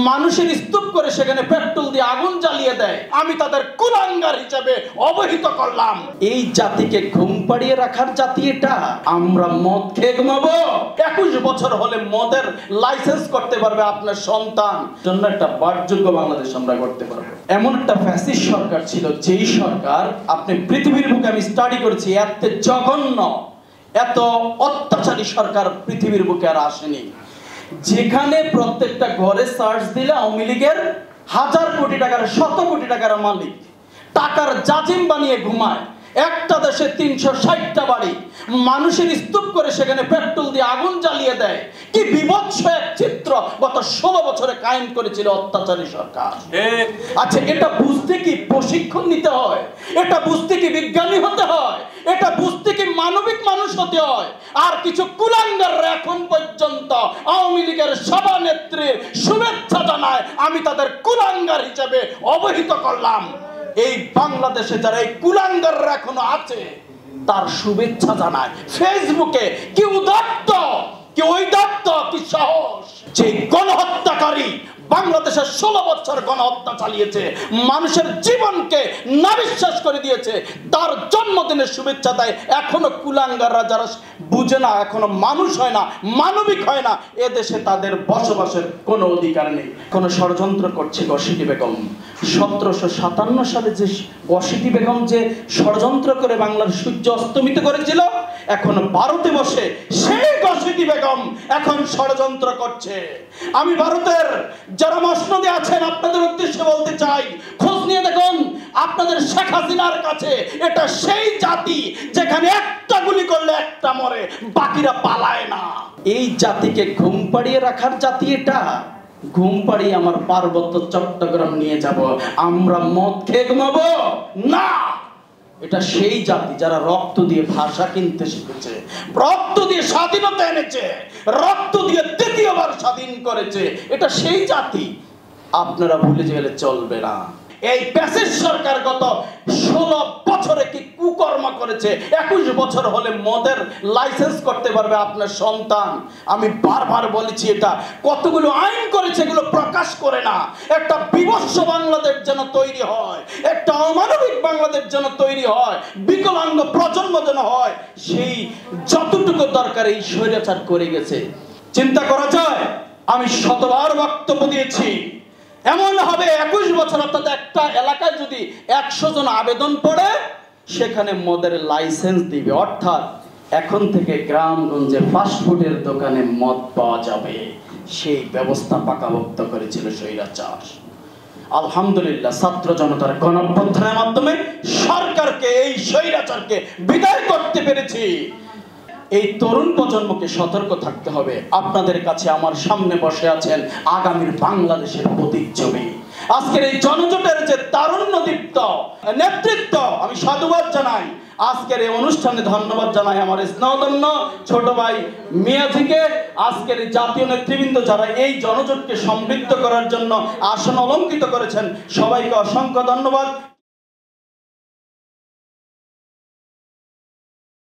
মানুষের স্তূপ করে সেখানে পেট্রোল দিয়ে আগুন জ্বালিয়ে দেয়, আমি তাদের কুলাঙ্গার হিসেবে অবহিত করলাম। এই জাতিকে ঘুম পাড়িয়ে রাখার জাতি এটা। আমরা মদ খেয়ে ঘুমাবো? 21 বছর হলে মদের লাইসেন্স করতে পারবে আপনার সন্তান। জন্য একটা বাসযোগ্য বাংলাদেশ আমরা করতে পারবো। এমন একটা ফ্যাসিস্ট সরকার ছিল, যেই সরকার আপনি পৃথিবীর বুকে, আমি স্টাডি করেছি, এত জঘন্য, এত অত্যাচারী সরকার পৃথিবীর বুকে আর আসেনি। যেখানে প্রত্যেকটা ঘরে সার্চ দিলে আওয়ামী লীগের হাজার কোটি টাকার, শত কোটি টাকার মালিক, টাকার জাজিম বানিয়ে ঘুমায়। একটা দেশে 360টা বাড়ি, মানুষের স্তূপ করে সেখানে পেট্রোল দিয়ে আগুন জ্বালিয়ে দেয়। কি বিভৎস এক চিত্র গত 16 বছরে কায়েম করেছিল অত্যাচারী সরকার। আচ্ছা, এটা বুঝতে কি প্রশিক্ষণ নিতে হয়? এটা বুঝতে কি বিজ্ঞানী হতে হয়? এটা বুঝতে কি মানবিক মানুষ হতে হয়? আর কিছু কুলাঙ্গাররা এখন পর্যন্ত আওয়ামী লীগের সভানেত্রীর শুভেচ্ছা জানায়, আমি তাদের কুলাঙ্গার হিসেবে অবহিত করলাম। এই বাংলাদেশে যারা এই কুলাঙ্গাররা এখনো আছে, তার শুভেচ্ছা জানায় ফেসবুকে। কি উদাত্ত, কি ঔদাত্ত, কি সাহস! যে গণহত্যাকারী বাংলাদেশের 16 বছর গণহত্যা চালিয়েছে, মানুষের জীবনকে নাবিশ্বাস করে দিয়েছে, তার জন্মদিনের শুভেচ্ছা দেয়। এখনো কুলাঙ্গাররা যারা বুঝে না, এখনো মানুষ হয় না, মানবিক হয় না, এদেশে তাদের বসবাসের কোনো অধিকার নেই। কোনো ষড়যন্ত্র করছে গসিটি বেগম। 1757 সালে যে গসিটি বেগম যে ষড়যন্ত্র করে বাংলার সূর্য অস্তমিত করেছিল, এখন ভারতে বসে সেই গসিটি বেগম এখন ষড়যন্ত্র করছে। আমি ভারতের যারা মসনদে আছেন আপনাদের উদ্দেশ্যে বলতে চাই, খোঁজ নিয়ে দেখুন আপনাদের শেখ হাসিনার কাছে এটা সেই জাতি যেখানে একটা গুলি করলে একটা মরে, বাকিরা পালায় না। এই জাতিকে ঘুম পাড়িয়ে রাখার জাতি এটা। ঘুম পাড়িয়ে আমার পার্বত্য চট্টগ্রাম নিয়ে যাব, আমরা মদ খেয়ে ঘুমাবো না। এটা সেই জাতি যারা রক্ত দিয়ে ভাষা কিনতে শিখেছে, রক্ত দিয়ে স্বাধীনতা এনেছে, রক্ত দিয়ে দ্বিতীয়বার স্বাধীন করেছে। এটা সেই জাতি। আপনারা ভুলে গেলে চলবে না। এই ফ্যাসিস্ট সরকার গত 16 বছরে কি কুকর্ম করেছে। 21 বছর হলে মদের লাইসেন্স করতে পারবে আপনার সন্তান। আমি বারবার বলেছি, এটা কতগুলো আইন করেছে, এগুলো প্রকাশ করে না। একটা বিভৎস বাংলাদেশ যেন তৈরি হয়, একটা অমানবিক বাংলাদেশ যেন তৈরি হয়, বিকলাঙ্গ প্রজন্ম যেন হয়, সেই যতটুকু দরকার এই স্বৈরাচার করে গেছে। চিন্তা করা যায়? আমি শতবার বক্তব্য দিয়েছি, এমন হবে 21 বছর অর্থাৎ একটা এলাকায় যদি 100 জন আবেদন পড়ে, সেখানে মদের লাইসেন্স দিবে। অর্থাৎ এখন থেকে গ্রামগঞ্জে ফাস্টফুডের দোকানে মদ পাওয়া যাবে, সেই ব্যবস্থা পাকাপোক্ত করেছিল স্বৈরাচার। আলহামদুলিল্লাহ, ছাত্র জনতার গণঅভ্যুত্থানের মাধ্যমে সরকারকে, এই স্বৈরাচারকে বিদায় করতে পেরেছি। এই তরুণ প্রজন্মকে সতর্ক থাকতে হবে। আপনাদের কাছে আমার সামনে বসে আছেন আগামীর বাংলাদেশের প্রতিচ্ছবি। আজকের এই জনজোটের যে তারুণ্যদীপ্ত নেতৃত্ব, আমি সাধুবাদ জানাই। আজকের এই অনুষ্ঠানে ধন্যবাদ জানাই আমার স্নেহধন্য ছোট ভাই মিয়াজিকে। আজকের এই জাতীয় নেতৃবৃন্দ যারা এই জনজোটকে সমৃদ্ধ করার জন্য আসন অলঙ্কৃত করেছেন, সবাইকে অসংখ্য ধন্যবাদ।